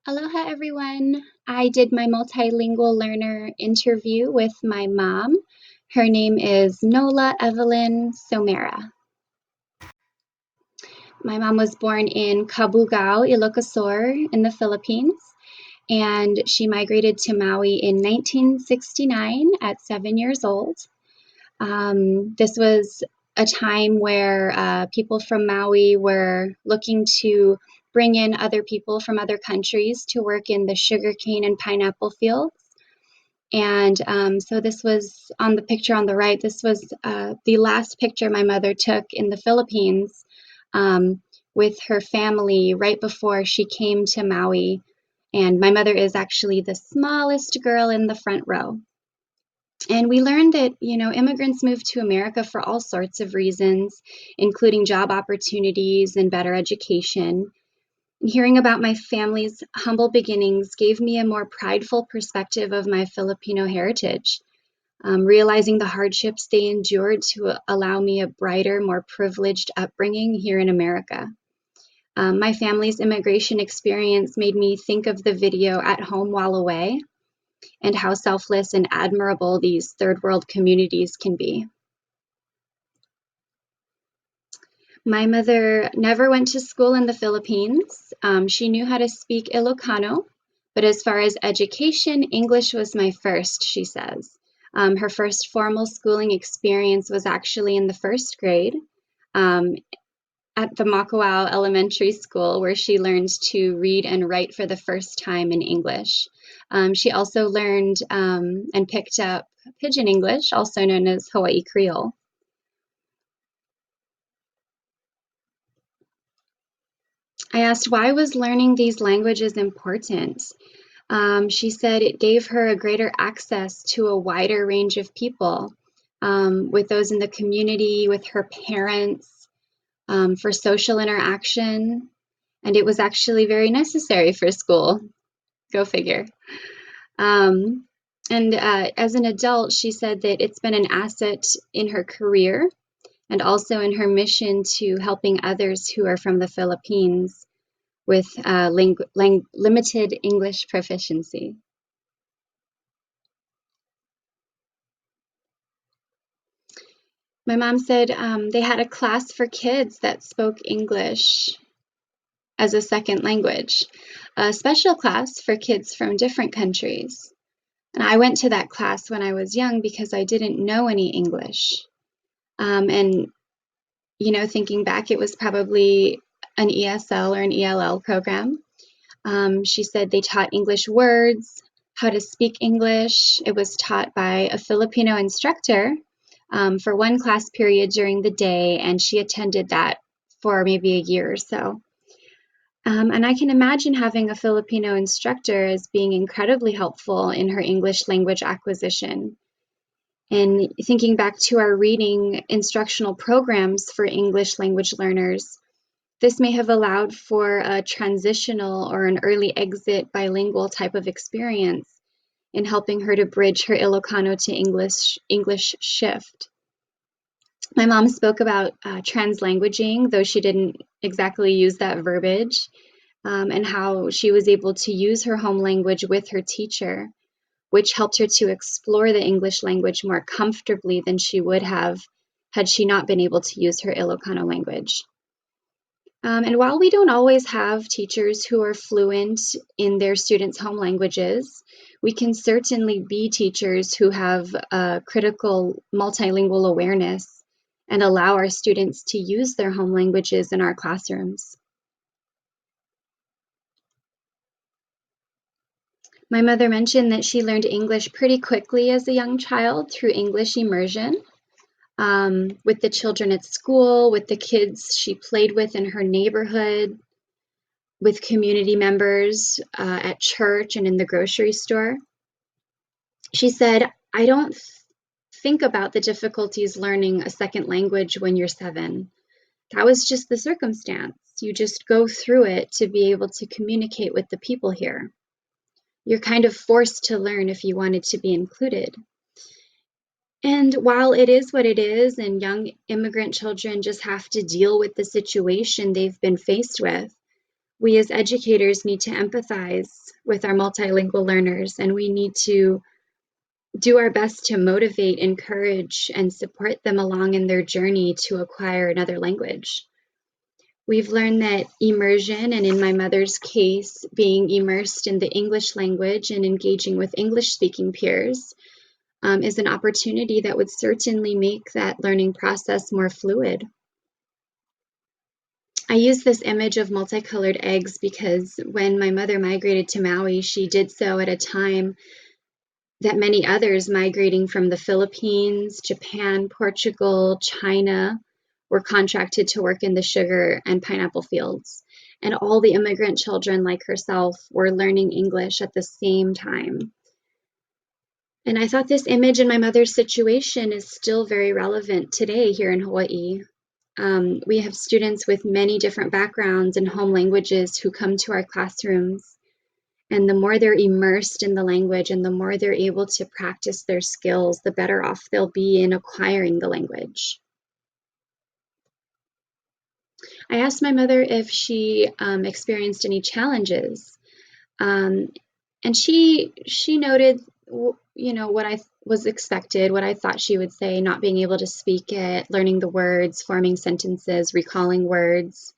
Aloha, everyone. I did my multilingual learner interview with my mom. Her name is Nola Evelyn Somera. My mom was born in Cabugao, Ilocosur, in the Philippines, and she migrated to Maui in 1969 at 7 years old. This was a time where people from Maui were looking to bring in other people from other countries to work in the sugarcane and pineapple fields. And so this was on the picture on the right. This was the last picture my mother took in the Philippines with her family right before she came to Maui. And my mother is actually the smallest girl in the front row. And we learned that, immigrants move to America for all sorts of reasons, including job opportunities and better education. And hearing about my family's humble beginnings gave me a more prideful perspective of my Filipino heritage, realizing the hardships they endured to allow me a brighter, more privileged upbringing here in America. My family's immigration experience made me think of the video At Home While Away and how selfless and admirable these third world communities can be. My mother never went to school in the Philippines. She knew how to speak Ilocano, but as far as education, English was my first, she says. Her first formal schooling experience was actually in the first grade at the Makawao Elementary School, where she learned to read and write for the first time in English. She also learned and picked up Pidgin English, also known as Hawaii Creole. I asked, why was learning these languages important? She said it gave her a greater access to a wider range of people, with those in the community, with her parents, for social interaction, and it was actually very necessary for school. Go figure. And as an adult, she said that it's been an asset in her career and also in her mission to helping others who are from the Philippines with limited English proficiency. My mom said they had a class for kids that spoke English as a second language, a special class for kids from different countries. And I went to that class when I was young because I didn't know any English. And, thinking back, it was probably an ESL or an ELL program. She said they taught English words, how to speak English. It was taught by a Filipino instructor for one class period during the day, and she attended that for maybe a year or so. And I can imagine having a Filipino instructor as being incredibly helpful in her English language acquisition. And thinking back to our reading instructional programs for English language learners, this may have allowed for a transitional or an early exit bilingual type of experience in helping her to bridge her Ilocano to English shift. My mom spoke about translanguaging, though she didn't exactly use that verbiage, and how she was able to use her home language with her teacher, which helped her to explore the English language more comfortably than she would have had she not been able to use her Ilocano language. And while we don't always have teachers who are fluent in their students' home languages, we can certainly be teachers who have a critical multilingual awareness and allow our students to use their home languages in our classrooms. My mother mentioned that she learned English pretty quickly as a young child through English immersion. With the children at school, with the kids she played with in her neighborhood, with community members at church and in the grocery store. She said, I don't think about the difficulties learning a second language when you're 7. That was just the circumstance. You just go through it to be able to communicate with the people here. You're kind of forced to learn if you wanted to be included. And while it is what it is, and young immigrant children just have to deal with the situation they've been faced with, We as educators need to empathize with our multilingual learners, and we need to do our best to motivate, encourage, and support them along in their journey to acquire another language. We've learned that immersion, and in my mother's case, being immersed in the English language and engaging with English-speaking peers, is an opportunity that would certainly make that learning process more fluid. I use this image of multicolored eggs because when my mother migrated to Maui, she did so at a time that many others migrating from the Philippines, Japan, Portugal, China were contracted to work in the sugar and pineapple fields. And all the immigrant children, like herself, were learning English at the same time. And I thought this image in my mother's situation is still very relevant today here in Hawaii. We have students with many different backgrounds and home languages who come to our classrooms. And the more they're immersed in the language and the more they're able to practice their skills, the better off they'll be in acquiring the language. I asked my mother if she experienced any challenges. And she noted, what I was expected, what I thought she would say, not being able to speak it, learning the words, forming sentences, recalling words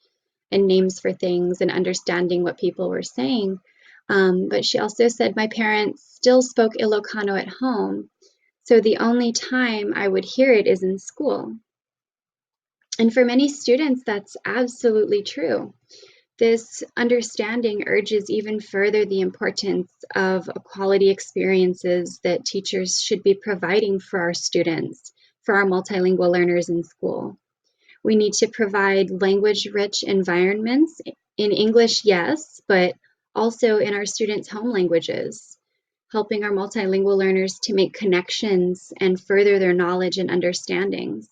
and names for things, and understanding what people were saying. But she also said my parents still spoke Ilocano at home, so the only time I would hear it is in school. And for many students, that's absolutely true. This understanding urges even further the importance of quality experiences that teachers should be providing for our students, for our multilingual learners in school. We need to provide language-rich environments in English, yes, but also in our students' home languages, helping our multilingual learners to make connections and further their knowledge and understandings.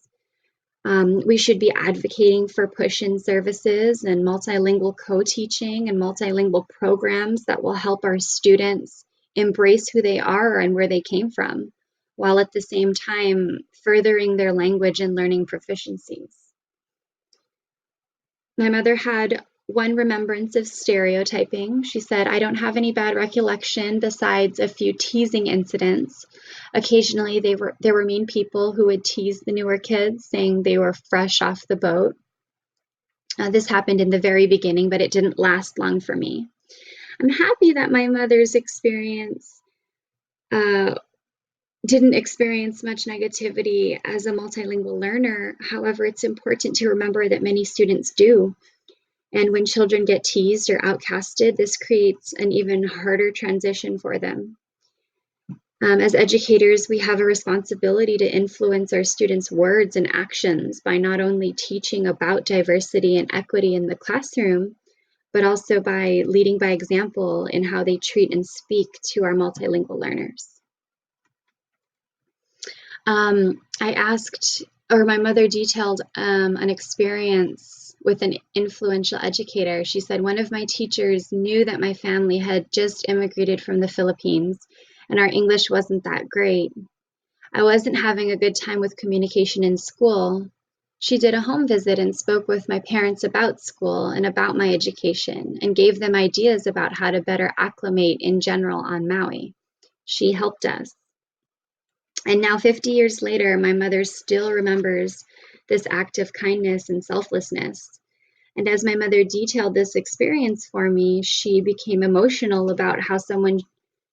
We should be advocating for push-in services and multilingual co-teaching and multilingual programs that will help our students embrace who they are and where they came from, while at the same time furthering their language and learning proficiencies. My mother had one remembrance of stereotyping. She said, "I don't have any bad recollection besides a few teasing incidents. Occasionally, there were mean people who would tease the newer kids, saying they were fresh off the boat. This happened in the very beginning, but it didn't last long for me." I'm happy that my mother's experience didn't experience much negativity as a multilingual learner. However, it's important to remember that many students do. And when children get teased or outcasted, this creates an even harder transition for them. As educators, we have a responsibility to influence our students' words and actions by not only teaching about diversity and equity in the classroom, but also by leading by example in how they treat and speak to our multilingual learners. My mother detailed an experience with an influential educator. She said, "One of my teachers knew that my family had just immigrated from the Philippines and our English wasn't that great. I wasn't having a good time with communication in school. She did a home visit and spoke with my parents about school and about my education and gave them ideas about how to better acclimate in general on Maui. She helped us. And now 50 years later, my mother still remembers this act of kindness and selflessness. And as my mother detailed this experience for me, she became emotional about how someone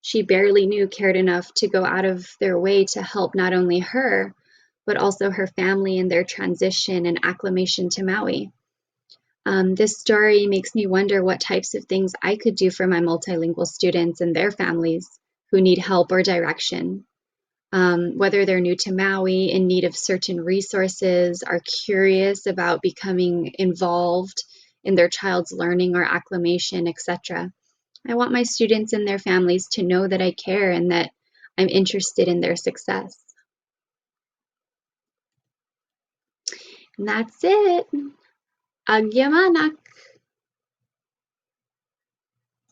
she barely knew cared enough to go out of their way to help not only her, but also her family in their transition and acclimation to Maui. This story makes me wonder what types of things I could do for my multilingual students and their families who need help or direction. Whether they're new to Maui, in need of certain resources, are curious about becoming involved in their child's learning or acclimation, etc. I want my students and their families to know that I care and that I'm interested in their success. And that's it. Agyamanak.